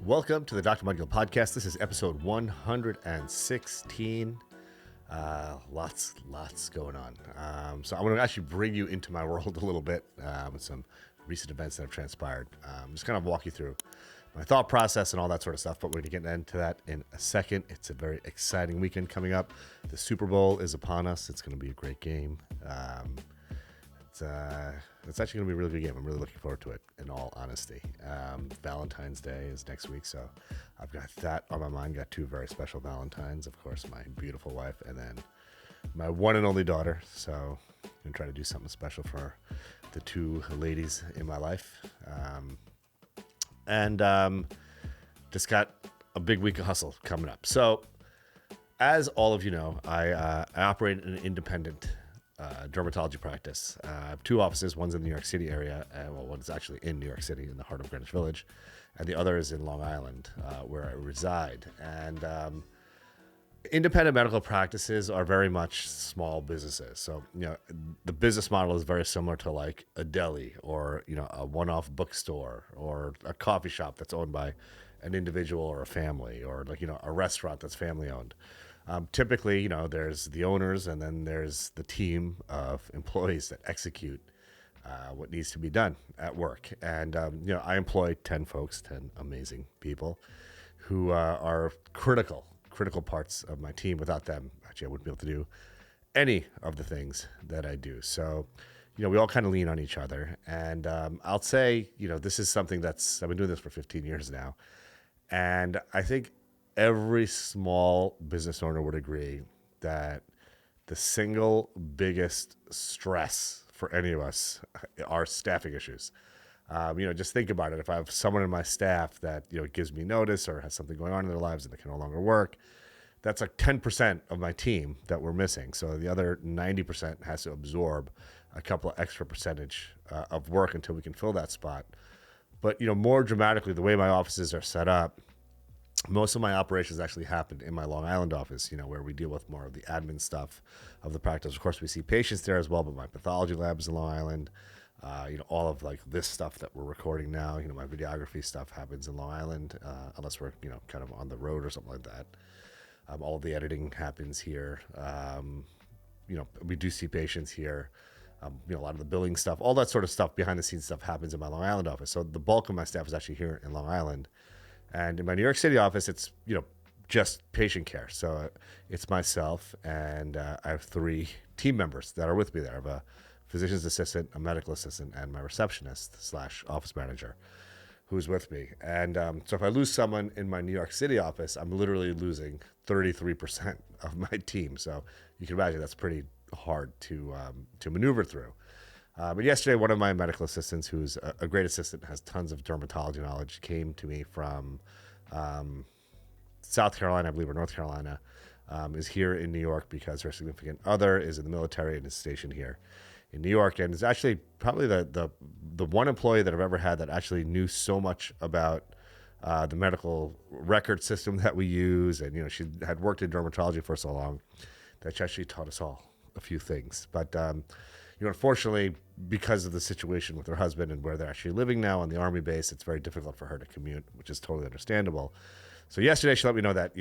Welcome to the Dr. Mudgil podcast. This is episode 116. Lots going on. So I'm going to actually bring you into my world a little bit with some recent events that have transpired. Just kind of walk you through my thought process and all that sort of stuff, but we're going to get into that in a second. It's a very exciting weekend coming up. The Super Bowl is upon us. It's going to be a great game. It's actually going to be a really good game. I'm really looking forward to it, in all honesty. Valentine's Day is next week, so I've got that on my mind. Got two very special Valentines. Of course, my beautiful wife, and then my one and only daughter. So I'm going to try to do something special for the two ladies in my life. Just got a big week of hustle coming up. So, as all of you know, I operate an independent dermatology practice. I have two offices. One's in the New York City area. One's actually in New York City in the heart of Greenwich Village. And the other is in Long Island, where I reside. And independent medical practices are very much small businesses. So, the business model is very similar to like a deli or, a one-off bookstore or a coffee shop that's owned by an individual or a family, or like, a restaurant that's family owned. Typically, there's the owners and then there's the team of employees that execute what needs to be done at work. And, I employ 10 folks, 10 amazing people who are critical parts of my team. Without them, actually, I wouldn't be able to do any of the things that I do. So, we all kind of lean on each other. And I'll say, this is something I've been doing this for 15 years now. And I think every small business owner would agree that the single biggest stress for any of us are staffing issues. Just think about it. If I have someone in my staff that, gives me notice or has something going on in their lives and they can no longer work, that's like 10% of my team that we're missing. So the other 90% has to absorb a couple of extra percentage of work until we can fill that spot. But, more dramatically, the way my offices are set up, most of my operations actually happen in my Long Island office, where we deal with more of the admin stuff of the practice. Of course, we see patients there as well, but my pathology lab is in Long Island. All of like this stuff that we're recording now, my videography stuff happens in Long Island, unless we're, kind of on the road or something like that. All of the editing happens here. We do see patients here. A lot of the billing stuff, all that sort of stuff, behind the scenes stuff happens in my Long Island office. So the bulk of my staff is actually here in Long Island. And in my New York City office, it's, just patient care. So it's myself and I have 3 team members that are with me there. I have a physician's assistant, a medical assistant, and my receptionist / office manager who's with me. And so if I lose someone in my New York City office, I'm literally losing 33% of my team. So you can imagine that's pretty hard to maneuver through. But yesterday, one of my medical assistants, who's a great assistant, has tons of dermatology knowledge, came to me from South Carolina, I believe, or North Carolina, is here in New York because her significant other is in the military and is stationed here in New York, and is actually probably the one employee that I've ever had that actually knew so much about the medical record system that we use. And, she had worked in dermatology for so long that she actually taught us all a few things. But, unfortunately, because of the situation with her husband and where they're actually living now on the Army base, it's very difficult for her to commute, which is totally understandable. So yesterday she let me know that,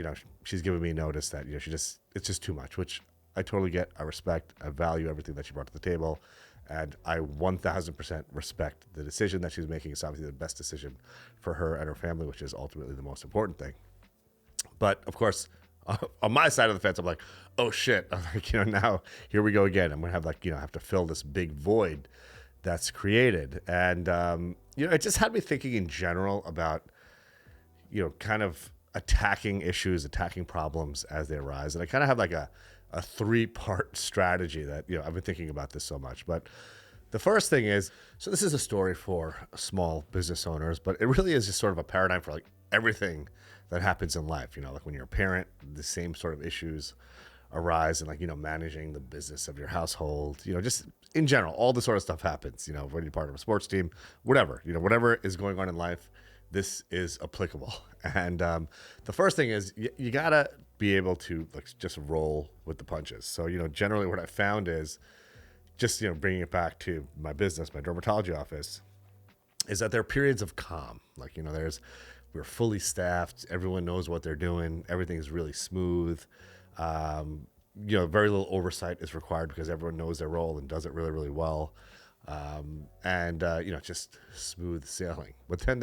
she's giving me notice that, it's just too much, which I totally get. I respect, I value everything that she brought to the table. And I 1000% respect the decision that she's making. It's obviously the best decision for her and her family, which is ultimately the most important thing. But of course, on my side of the fence, I'm like, oh shit. I'm like, now here we go again. I'm going to have have to fill this big void that's created. And, it just had me thinking in general about, kind of attacking issues, attacking problems as they arise. And I kind of have like a 3-part strategy that, I've been thinking about this so much. But the first thing is, so this is a story for small business owners, but it really is just sort of a paradigm for like everything that happens in life. Like when you're a parent, the same sort of issues arise, and like, managing the business of your household, just in general, all the sort of stuff happens, when you're part of a sports team, whatever, whatever is going on in life, this is applicable. And the first thing is you gotta be able to like just roll with the punches. So, generally what I found is just, bringing it back to my business, my dermatology office, is that there are periods of calm. Like, there's We're fully staffed. Everyone knows what they're doing. Everything is really smooth. Very little oversight is required because everyone knows their role and does it really, really well. Just smooth sailing. But then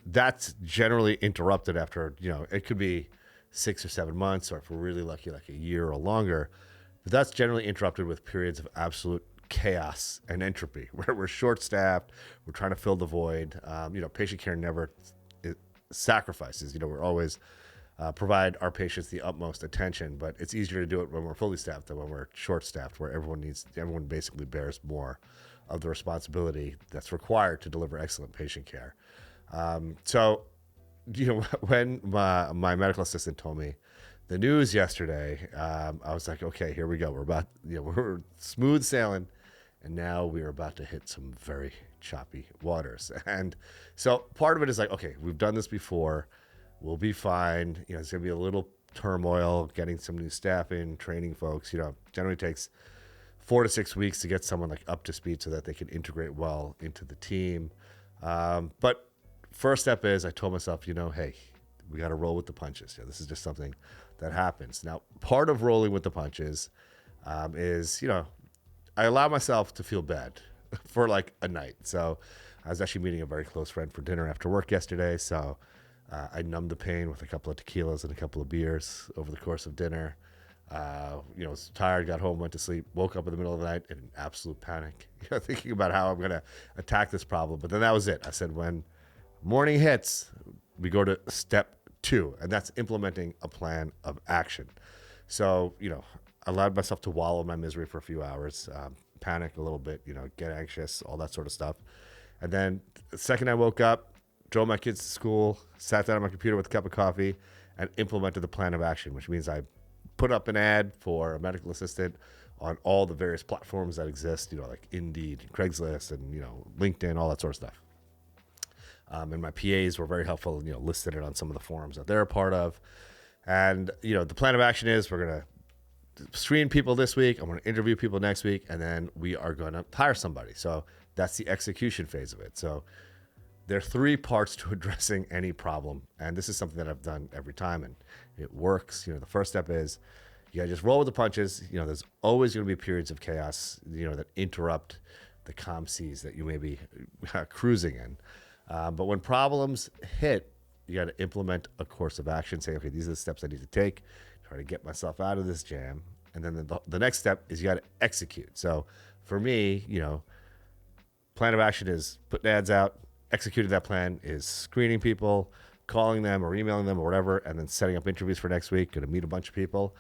that's generally interrupted after, it could be 6 or 7 months, or if we're really lucky, like a year or longer. But that's generally interrupted with periods of absolute chaos and entropy, where we're short-staffed, we're trying to fill the void. Patient care never sacrifices. We're always provide our patients the utmost attention, but it's easier to do it when we're fully staffed than when we're short-staffed, where everyone basically bears more of the responsibility that's required to deliver excellent patient care. When my medical assistant told me the news yesterday, I was like, okay, here we go. We're smooth sailing, and now we're about to hit some very choppy waters. And so part of it is like, okay, we've done this before. We'll be fine. It's going to be a little turmoil getting some new staff in, training folks. Generally takes 4 to 6 weeks to get someone like up to speed so that they can integrate well into the team. But first step is I told myself, hey, we got to roll with the punches. This is just something that happens. Now, part of rolling with the punches is, I allow myself to feel bad for like a night. So I was actually meeting a very close friend for dinner after work yesterday. So I numbed the pain with a couple of tequilas and a couple of beers over the course of dinner. Was tired, got home, went to sleep, woke up in the middle of the night in an absolute panic, thinking about how I'm going to attack this problem. But then that was it. I said, when morning hits, we go to step 2, and that's implementing a plan of action. So, I allowed myself to wallow in my misery for a few hours, panic a little bit, get anxious, all that sort of stuff. And then the second I woke up, drove my kids to school, sat down on my computer with a cup of coffee, and implemented the plan of action, which means I put up an ad for a medical assistant on all the various platforms that exist, like Indeed, Craigslist, and, LinkedIn, all that sort of stuff. And my PAs were very helpful, listed it on some of the forums that they're a part of. And, the plan of action is we're going to screen people this week. I'm going to interview people next week, and then we are going to hire somebody. So that's the execution phase of it. So there are 3 parts to addressing any problem. And this is something that I've done every time, and it works. The first step is you got to just roll with the punches. There's always going to be periods of chaos, that interrupt the calm seas that you may be cruising in. But when problems hit, you got to implement a course of action. Say, okay, these are the steps I need to take, try to get myself out of this jam. And then the next step is you got to execute. So for me, plan of action is putting ads out. Executing that plan is screening people, calling them or emailing them or whatever, and then setting up interviews for next week. Going to meet a bunch of people,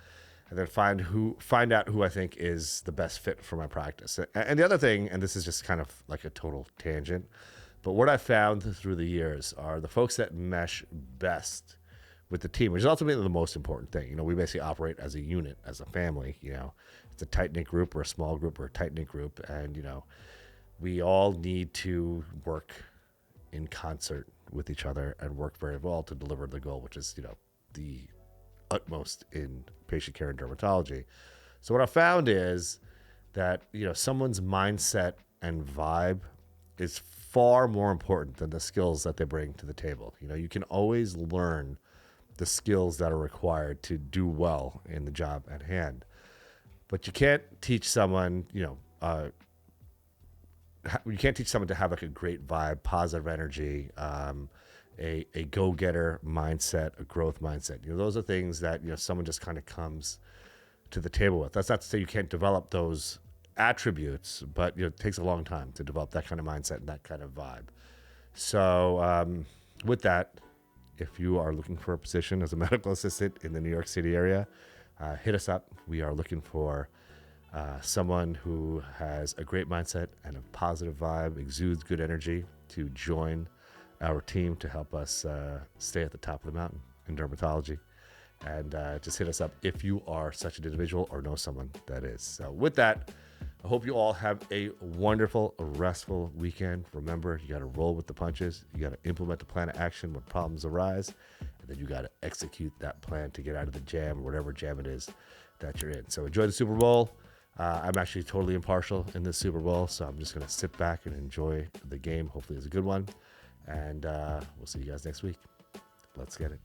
and then find out who I think is the best fit for my practice. And the other thing, and this is just kind of like a total tangent, but what I found through the years are the folks that mesh best with the team, which is ultimately the most important thing. We basically operate as a unit, as a family. It's a tight-knit group or a small group or a tight-knit group, and we all need to work in concert with each other and work very well to deliver the goal, which is the utmost in patient care and dermatology. So what I found is that someone's mindset and vibe is far more important than the skills that they bring to the table. You can always learn the skills that are required to do well in the job at hand, but you can't teach someone you can't teach someone to have like a great vibe, positive energy, a go-getter mindset, a growth mindset. Those are things that someone just kind of comes to the table with. That's not to say you can't develop those attributes, but it takes a long time to develop that kind of mindset and that kind of vibe. So with that, if you are looking for a position as a medical assistant in the New York City area, hit us up. We are looking for someone who has a great mindset and a positive vibe, exudes good energy to join our team to help us stay at the top of the mountain in dermatology. And just hit us up if you are such an individual or know someone that is. So with that, I hope you all have a wonderful, restful weekend. Remember, you got to roll with the punches. You got to implement the plan of action when problems arise. And then you got to execute that plan to get out of the jam, or whatever jam it is that you're in. So enjoy the Super Bowl. I'm actually totally impartial in this Super Bowl, so I'm just going to sit back and enjoy the game. Hopefully it's a good one. And we'll see you guys next week. Let's get it.